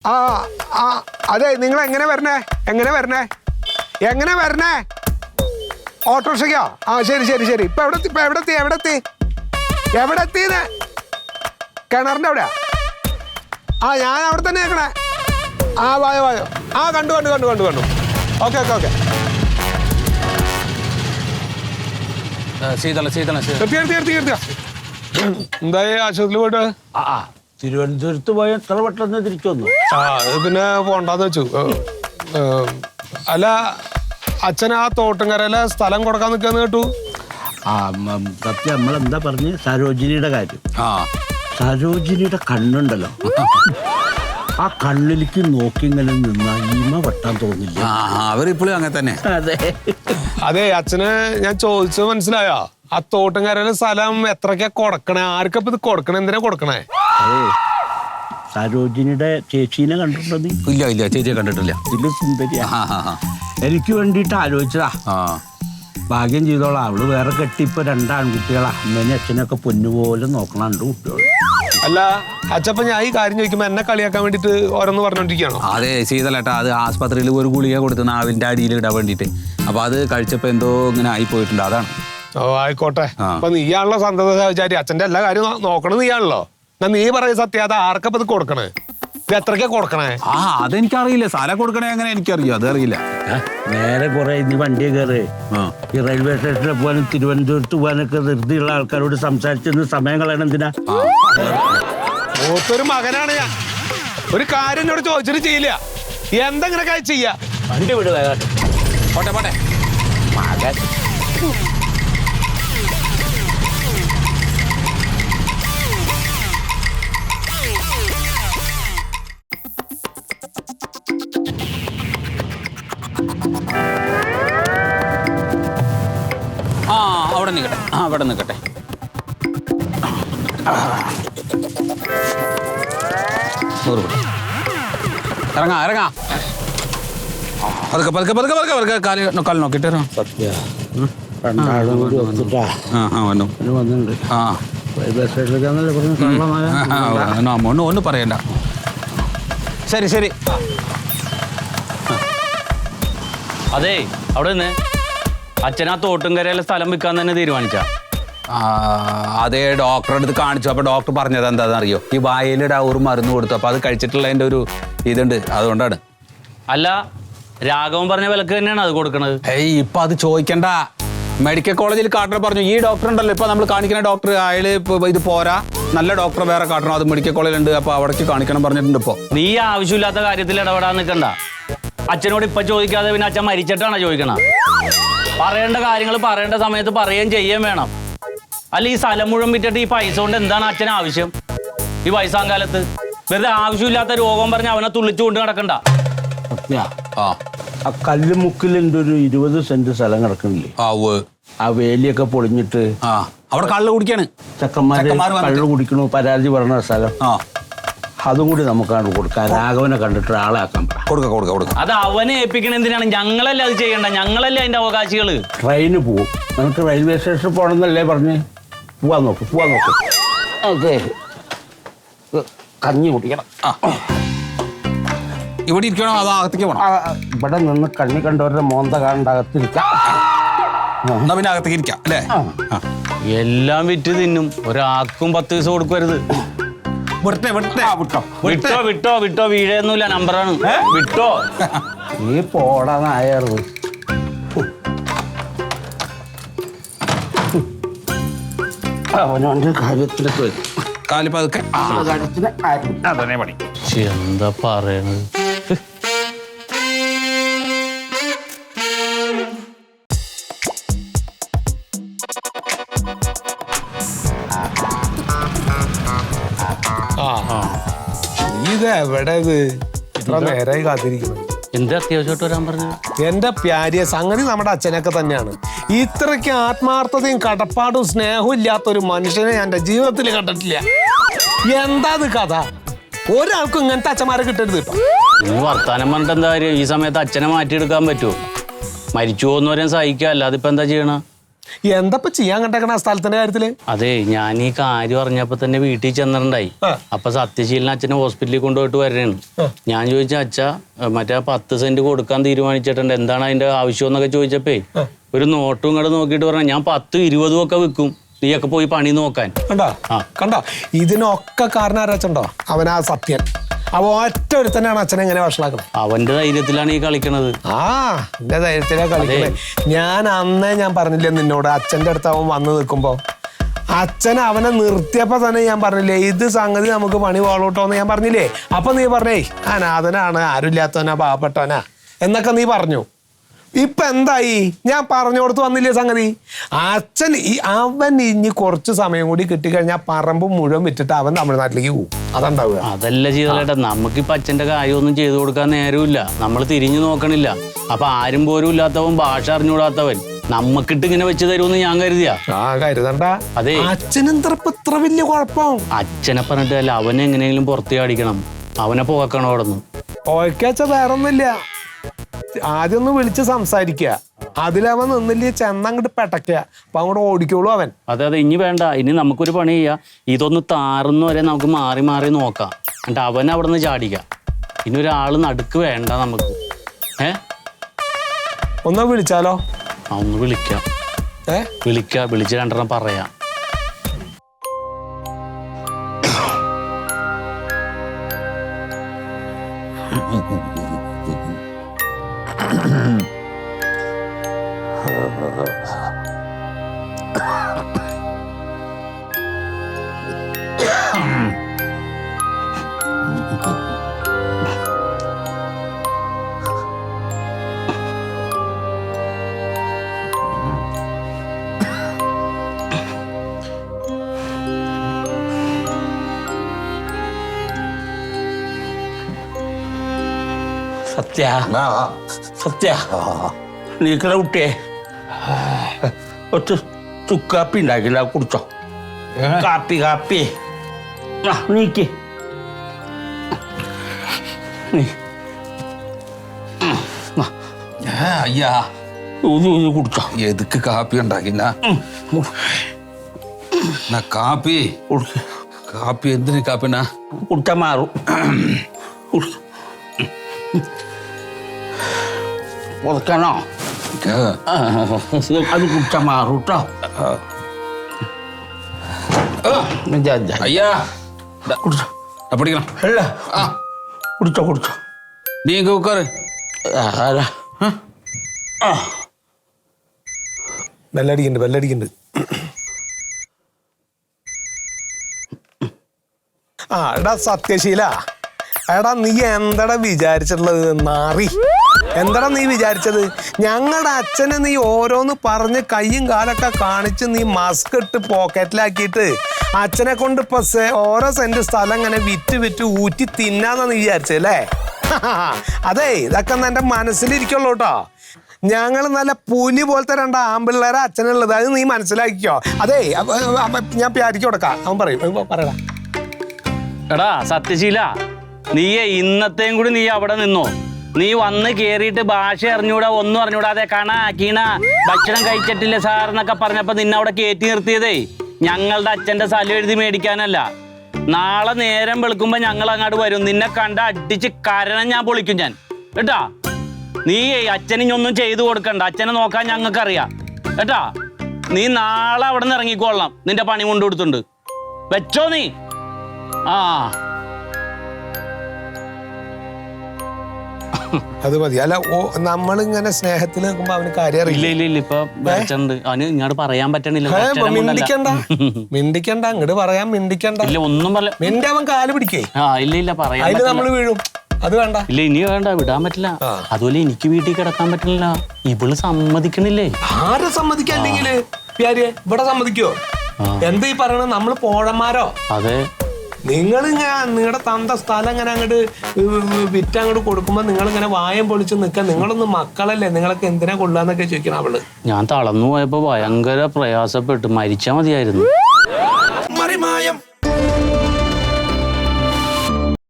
ആ ആ അതെ, നിങ്ങൾ എങ്ങനെ വരണേ? ഓട്ടോറിക്ഷയ്ക്കോ? ആ ശരി. ഇപ്പൊ എവിടെ എത്തിന്ന്? കിണറിന്റെ അവിടെയാ? ആ ഞാൻ അവിടെ തന്നെ നിൽക്കണേ. ആ വായോ. ആ കണ്ടു. ഓക്കെ. എന്തായി ആശുപത്രിയിൽ പോയിട്ട്? തിരുവനന്തപുരത്ത് പോയ എത്ര പെട്ടെന്ന് തിരിച്ചു വന്നു? പിന്നെ പോണ്ടെന്ന് വെച്ചു. അല്ല, അച്ഛൻ ആ തോട്ടുംകരയിലെ സ്ഥലം കൊടുക്കാൻ നിൽക്കാന്ന് കേട്ടു. സത്യം നമ്മളെന്താ പറഞ്ഞ് സരോജിനിയുടെ കാര്യം. സരോജിനിയുടെ കണ്ണുണ്ടല്ലോ, ആ കണ്ണിലേക്ക് നോക്കി ഇങ്ങനെ നിന്നാ ഈമ വെട്ടാൻ തോന്നില്ല. അവരിപ്പോഴും അങ്ങനെ തന്നെ. അതെ, അച്ഛന് ഞാൻ ചോദിച്ചത് മനസ്സിലായോ? ആ തോട്ടുംകരയിലെ സ്ഥലം എത്രക്കാ കൊടുക്കണേ? ആർക്കപ്പ ഇത് കൊടുക്കണേ? എന്തിനാ കൊടുക്കണേ? അതെ, സരോജിനിയുടെ ചേച്ചീനെ കണ്ടിട്ടുണ്ടോ നീ? ഇല്ല, ചേച്ചിയെ കണ്ടിട്ടില്ല. ഇതില് സുന്ദരിയാ. എനിക്ക് വേണ്ടിയിട്ട് ആലോചിച്ചതാ. ഭാഗ്യം ചെയ്തോളാം, അവള് വേറെ കെട്ടിപ്പോ 2 ആൺകുട്ടികളാ. അമ്മേനെ അച്ഛനൊക്കെ പൊന്നുപോലെ നോക്കണം 2 കുട്ടികൾ. അല്ല അച്ഛപ്പ ഞാൻ ഈ കാര്യം ചോദിക്കുമ്പോ എന്നെ കളിയാക്കാൻ വേണ്ടിട്ട് ഓരോന്ന് പറഞ്ഞോണ്ടിരിക്കുകയാണോ? അതെ ശീതലേട്ടാ, അത് ആസ്പത്രിയിൽ ഒരു ഗുളിക കൊടുത്ത് നാവിന്റെ അടിയിൽ ഇടാൻ വേണ്ടിട്ട്. അപ്പൊ അത് കഴിച്ചപ്പോ എന്തോ ഇങ്ങനെ ആയി പോയിട്ടുണ്ട്, അതാണ്. ഓ ആയിക്കോട്ടെ. അപ്പൊ നീയാണല്ലോ സന്തത സഹചാരി, അച്ഛന്റെ എല്ലാ കാര്യം നോക്കണത് നീയാണല്ലോ. എന്നാ നീ പറയുന്ന സത്യാത ആർക്കപ്പ ഇത് കൊടുക്കണേ? ഇത് എത്രക്കാ കൊടുക്കണേ? അതെനിക്കറിയില്ല. സ്ഥലം കൊടുക്കണേ എങ്ങനെ എനിക്കറിയോ? അതറിയില്ല. നേരെ കുറെ ഇനി വണ്ടിയെ കയറി ഈ റെയിൽവേ സ്റ്റേഷനിൽ പോകാനും തിരുവനന്തപുരത്ത് പോകാനൊക്കെ ധൃതിയുള്ള ആൾക്കാരോട് സംസാരിച്ചിരുന്ന സമയം കളയണം എന്തിനാ? മൂത്തൊരു മകനാണ് ഞാൻ. ഒരു കാര്യം എന്നോട് ചോദിച്ചിട്ട് ചെയ്യില്ല. എന്തെങ്ങനെ കാര്യം ചെയ്യാ? വണ്ടി വിട് വേഗം. പോട്ടെ മകൻ അവിടെ നിൽക്കട്ടെ. ഇറങ്ങാ. പതുക്കെ കാല് നോക്കിട്ട് സത്യ രണ്ടാളും കൂടി ഒത്തിട്ടാ വന്നിട്ടുണ്ട്. റെയിൽവേ സ്റ്റേഷനിലേക്കാന്നല്ലേ പറഞ്ഞു. ഒന്നും പറയണ്ട. ശരി. അതെ, അവിടെ നിന്ന് അച്ഛനാ തോട്ടുംകരയിലെ സ്ഥലം വിൽക്കാൻ തന്നെ തീരുമാനിച്ച? അതേ, ഡോക്ടറെ അടുത്ത് കാണിച്ചു. അപ്പൊ ഡോക്ടർ പറഞ്ഞത് എന്താണെന്ന് അറിയോ? ഈ വായിലിടെ ഒരു മരുന്ന് കൊടുത്തു. അപ്പൊ അത് കഴിച്ചിട്ടുള്ളതിന്റെ ഒരു ഇതുണ്ട്, അതുകൊണ്ടാണ്. അല്ല, രാഘവൻ പറഞ്ഞ വിലക്ക് തന്നെയാണ് അത് കൊടുക്കണത്. ഇപ്പൊ അത് ചോദിക്കണ്ട. മെഡിക്കൽ കോളേജിൽ കാട്ടണം പറഞ്ഞു. ഈ ഡോക്ടർ ഉണ്ടല്ലോ ഇപ്പൊ നമ്മൾ കാണിക്കുന്ന ഡോക്ടർ, അയാള് ഇത് പോരാ, നല്ല ഡോക്ടറെ വേറെ കാട്ടണം. അത് മെഡിക്കൽ കോളേജിലുണ്ട്, അപ്പൊ അവിടേക്ക് കാണിക്കണം പറഞ്ഞിട്ടുണ്ട്. ഇപ്പൊ നീ ആവശ്യമില്ലാത്ത കാര്യത്തിൽ ഇടപെടാൻ നിൽക്കണ്ട. അച്ഛനോട് ഇപ്പൊ ചോദിക്കാതെ പിന്നെ അച്ഛൻ മരിച്ചിട്ടാണ് ചോദിക്കണം. പറയേണ്ട കാര്യങ്ങൾ പറയേണ്ട സമയത്ത് പറയുകയും ചെയ്യുകയും വേണം. അല്ല, ഈ സ്ഥലം മുഴുവൻ വിറ്റിട്ട് ഈ പൈസ കൊണ്ട് എന്താണ് അച്ഛന് ആവശ്യം? ഈ വയസ്സാങ്കാലത്ത് വെറുതെ ആവശ്യമില്ലാത്ത രോഗം പറഞ്ഞ് അവനെ തുള്ളിച്ചു കൊണ്ട് നടക്കണ്ട. ആ കല്ലുമുക്കിലിന്റെ ഒരു 20 സെന്റ് സ്ഥലം കിടക്കണില്ലേ? ആ വേലിയൊക്കെ പൊളിഞ്ഞിട്ട് അവിടെ കള്ള് കുടിക്കാണ് ചെക്കന്മാര് കള്ള് കുടിക്കണു പരാതി പറഞ്ഞ സ്ഥലം. അതും കൂടി നമുക്കാണ് കൊടുക്കാം. രാഘവനെ കണ്ടിട്ട് ആളെ ആക്കാൻ കൊടുക്കാം. അത് അവനെ ഏൽപ്പിക്കണ എന്തിനാണ്? ഞങ്ങളല്ലേ അത് ചെയ്യണ്ട, ഞങ്ങളല്ലേ അതിന്റെ അവകാശികള്. ട്രെയിന് പോവും, നമുക്ക് റെയിൽവേ സ്റ്റേഷനിൽ പോകണമെന്നല്ലേ പറഞ്ഞ് പോവാൻ നോക്ക്. അതെ, കഞ്ഞി കുടിക്കണം. ഇവിടെ ഇരിക്കണോ അതോ അകത്തേക്ക് പോകണം? ഇവിടെ നിന്ന് കണ്ണി കണ്ടവരുടെ മോന്ത കാണേണ്ട അകത്തിരിക്കാം. പിന്നെ അകത്തേക്ക് ഇരിക്കാം അല്ലേ? എല്ലാം വിറ്റ് തിന്നും, ഒരാൾക്കും 10 പൈസ കൊടുക്കരുത്. വിട്ടോ വീഴൊന്നുമില്ല, നമ്പറാണ്. വിട്ടോ. നീ പോടാന്നായത് അവനവന്റെ കാര്യത്തിലൊക്കെ കാലിപ്പതൊക്കെ അതന്നെ പണി. എന്താ പറയണത്? എവിടെ ഇത് ഇത്ര നേരമായി കാത്തിരിക്കുന്നത്? എന്താ അത്യാവശ്യമായിട്ട് വരാൻ പറഞ്ഞത്? എന്റെ പ്യാരിയ സംഗതി നമ്മുടെ അച്ഛനൊക്കെ തന്നെയാണ്. ഇത്രയ്ക്ക് ആത്മാർത്ഥതയും കടപ്പാടും സ്നേഹവും ഇല്ലാത്തൊരു മനുഷ്യനെ എന്റെ ജീവിതത്തിൽ കണ്ടിട്ടില്ല. എന്താ കഥ? ഒരാൾക്കും ഇങ്ങനത്തെ അച്ഛന്മാരെ കിട്ടരുത് കേട്ടോ. വർത്താനം പറഞ്ഞിട്ട് എന്താ കാര്യം? ഈ സമയത്ത് അച്ഛനെ മാറ്റിയെടുക്കാൻ പറ്റുമോ? മരിച്ചു പോകുന്നവരെയും സഹിക്കുക, അല്ലാതെ ഇപ്പൊ എന്താ ചെയ്യണ? എന്തപ്പോ ചെയ്യാൻ കണ്ടേക്കണ ആ സ്ഥലത്തിന്റെ കാര്യത്തില്? അതെ, ഞാൻ ഈ കാര്യം അറിഞ്ഞപ്പോ തന്നെ വീട്ടിൽ ചെന്നിട്ടുണ്ടായി. അപ്പൊ സത്യശീലൻ അച്ഛനെ ഹോസ്പിറ്റലിൽ കൊണ്ടുപോയിട്ട് വരണേണ്. ഞാൻ ചോദിച്ച അച്ഛ മറ്റേ 10 സെന്റ് കൊടുക്കാൻ തീരുമാനിച്ചിട്ടുണ്ട്, എന്താണ് അതിന്റെ ആവശ്യം എന്നൊക്കെ ചോദിച്ചപ്പേ ഒരു നോട്ടും ഇങ്ങോട്ട് നോക്കിയിട്ട് പറഞ്ഞ ഞാൻ 10-20 ഒക്കെ വിൽക്കും, നീയൊക്കെ പോയി പണി നോക്കാൻ. കണ്ടോ ഇതിനൊക്കെ കാരണം ആരാച്ചുണ്ടോ? അവനാ സത്യൻ. അവ ഒറ്റ ഒരുത്തനാണ് അച്ഛനെ എങ്ങനെ വഷളാക്കുന്നത്. അവന്റെ ധൈര്യത്തിലാണ് ഈ കളിക്കണത്. എന്റെ ധൈര്യത്തിലാ കളിക്കണേ. ഞാൻ അന്നേ ഞാൻ പറഞ്ഞില്ലേ നിന്നോട്, അച്ഛന്റെ അടുത്ത് അവൻ വന്ന് നിൽക്കുമ്പോ അച്ഛൻ അവനെ നിർത്തിയപ്പോ തന്നെ ഞാൻ പറഞ്ഞില്ലേ ഇത് സംഗതി നമുക്ക് പണി പോളൂട്ടോന്ന് ഞാൻ പറഞ്ഞില്ലേ. അപ്പൊ നീ പറഞ്ഞേ അനാഥനാണ്, ആരുമില്ലാത്തവനാ, പാവപ്പെട്ടവനാ എന്നൊക്കെ നീ പറഞ്ഞു. ഇപ്പൊ എന്തായി? ഞാൻ പറഞ്ഞു കൊടുത്ത് വന്നില്ലേ സംഗതി. അച്ഛൻ അവൻ ഇനി കുറച്ച് സമയം കൂടി കിട്ടിക്കഴിഞ്ഞാൽ പറമ്പ് മുഴുവൻ വിറ്റിട്ട് അവൻ തമിഴ്നാട്ടിലേക്ക് പോകും. അതുണ്ടാവുക. അതല്ല ചെയ്തേട്ടാ, നമുക്കിപ്പൊ അച്ഛന്റെ കാര്യമൊന്നും ചെയ്തു കൊടുക്കാൻ നേരമില്ല, നമ്മൾ തിരിഞ്ഞു നോക്കണില്ല. അപ്പൊ ആരും പോലും ഇല്ലാത്തവൻ, ഭാഷ അറിഞ്ഞുകൂടാത്തവൻ നമ്മക്കിട്ട് ഇങ്ങനെ വെച്ച് തരുമെന്ന് ഞാൻ കരുതിയാ. കരുതണ്ട. അതെ, അച്ഛനെന്തപ്പോ ഇത്ര വലിയ കുഴപ്പം? അച്ഛനെ പറഞ്ഞിട്ടല്ല, അവനെ എങ്ങനെയെങ്കിലും പുറത്തേ അടിക്കണം, അവനെ പോക്കണം അവിടെ നിന്ന്. ഓയ്ക്കാച്ച വേറൊന്നുമില്ല, ആദ്യം ഒന്ന് വിളിച്ച് സംസാരിക്കുക, അതിലവൻ നിന്നില്ലേ ചെന്നങ്ങോട്ട് പെട്ടയ്ക്ക, അപ്പൊ അങ്ങോട്ട് ഓടിക്കോളൂ അവൻ. അതെ, ഇനി വേണ്ട, ഇനി നമുക്കൊരു പണി ചെയ്യാം, ഇതൊന്ന് താറുന്ന വരെ നമുക്ക് മാറി മാറി നോക്കാം, എന്നിട്ട് അവൻ അവിടെ നിന്ന് ചാടിക്കാം. ഇനി ഒരാള് നടുക്ക് വേണ്ട നമുക്ക്. ഒന്ന് വിളിച്ചാലോ? ഒന്ന് വിളിക്കാം. വിളിച്ച് രണ്ടെണ്ണം പറയാം. സത്യ നീക്കണ കുട്ടിയെ ഒത്ത് ചുക്കാപ്പി ഉണ്ടാക്കില്ല, കുടിച്ചോ. കാപ്പി നീക്ക് ஐயா குடிச்சா எதுக்கு காப்பி உண்டாக்கினா நான் காப்பி காப்பி எந்த காப்பினா குடிச்சா மாறும். உதக்கணோ அது குடிச்சா மாறும் കേട്ടോ. ஐயா குடிச்சா படிக்கலாம் இல்ல குடிச்சோ குடிச்சோ. நீங்க உட்காரு. ബെല്ലടിക്കുന്നുണ്ട്. എടാ സത്യശീല, എടാ നീ എന്തടാ വിചാരിച്ചിട്ടുള്ളത്? നാറി, എന്തടാ നീ വിചാരിച്ചത്? ഞങ്ങളുടെ അച്ഛനെ നീ ഓരോന്ന് പറഞ്ഞ് കയ്യും കാലൊക്കെ കാണിച്ച് നീ മസ്ക് ഇട്ട് പോക്കറ്റിലാക്കിയിട്ട് അച്ഛനെ കൊണ്ട് ഇപ്പൊ ഓരോ സെന്റ് സ്ഥലം ഇങ്ങനെ വിറ്റ് ഊറ്റി തിന്നാന്നാ നീ വിചാരിച്ചല്ലേ? അതെ, ഇതൊക്കെ എന്റെ മനസ്സിലിരിക്കുള്ളൂ കേട്ടോ. ഞങ്ങൾ നല്ല പുലി പോലത്തെ 2 ആമ്പിള്ളേരെ അച്ഛനുള്ളത്, അത് നീ മനസ്സിലാക്കിക്കോ. അതെ, ഞാൻ പ്യാരിക്ക് കൊടുക്കാം. അവൻ പറയടാ. എടാ സത്യശീല, നീയെ ഇന്നത്തെയും കൂടി നീ അവിടെ നിന്നോ. നീ വന്ന് കേറിയിട്ട് ഭാഷ അറിഞ്ഞൂടാ, ഒന്നും അറിഞ്ഞൂടാതെ കീണ ഭക്ഷണം കഴിച്ചിട്ടില്ല സാർ എന്നൊക്കെ പറഞ്ഞപ്പോ നിന്നെ അവിടെ കയറ്റി നിർത്തിയതേ ഞങ്ങളുടെ അച്ഛന്റെ സ്ഥലം എഴുതി മേടിക്കാനല്ല. നാളെ നേരം വെളുക്കുമ്പോ ഞങ്ങൾ അങ്ങോട്ട് വരും, നിന്നെ കണ്ട അടിച്ച് കരണം ഞാൻ പൊളിക്കും ഞാൻ കേട്ടാ. നീ അച്ഛനിഞ്ഞൊന്നും ചെയ്തു കൊടുക്കണ്ട, അച്ഛനെ നോക്കാൻ ഞങ്ങൾക്കറിയാം കേട്ടാ. നീ നാളെ അവിടെ നിന്ന് ഇറങ്ങിക്കൊള്ളണം, നിന്റെ പണി കൊണ്ടു കൊടുത്തുണ്ട് വെച്ചോ നീ. അത് മതി. അല്ല, നമ്മളിങ്ങനെ സ്നേഹത്തിൽ നിൽക്കുമ്പോ അവന് കാര്യം അറിയില്ല. ഇല്ല ഇപ്പൊ അവന് ഇങ്ങോട്ട് പറയാൻ പറ്റണില്ല. മിണ്ടിക്കണ്ട അങ്ങോട്ട് പറയാൻ മിണ്ടിക്കണ്ട. ഇല്ല ഒന്നും പറ, മിണ്ടി അവൻ കാല് പിടിക്കേ. ഇല്ല പറയാൻ അതിന് നമ്മള് വീഴും. അത് വേണ്ട. ഇല്ല ഇനി വേണ്ട, വിടാൻ പറ്റില്ല. അതുപോലെ എനിക്ക് വീട്ടിൽ കിടക്കാൻ പറ്റില്ല, ഇവള് സമ്മതിക്കണില്ലേ. ആരെ സമ്മതിക്കണ്ടെങ്കില് ഇവിടെ സമ്മതിക്കോ? എന്താ ഈ പറയണത്? നമ്മള് പോഴന്മാരോ? അതെ, നിങ്ങൾ നിങ്ങളുടെ തന്ത സ്ഥലം ഇങ്ങനെ അങ്ങോട്ട് വിറ്റങ്ങോട്ട് കൊടുക്കുമ്പോ നിങ്ങൾ ഇങ്ങനെ വായം പൊളിച്ച് നിൽക്കാൻ. നിങ്ങളൊന്നും മക്കളല്ലേ, നിങ്ങളൊക്കെ എന്തിനാ കൊള്ളാന്നൊക്കെ ചോദിക്കണം അവള്. ഞാൻ തളർന്നു പോയപ്പോ ഭയങ്കര പ്രയാസപ്പെട്ടു, മരിച്ചാ മതിയായിരുന്നു.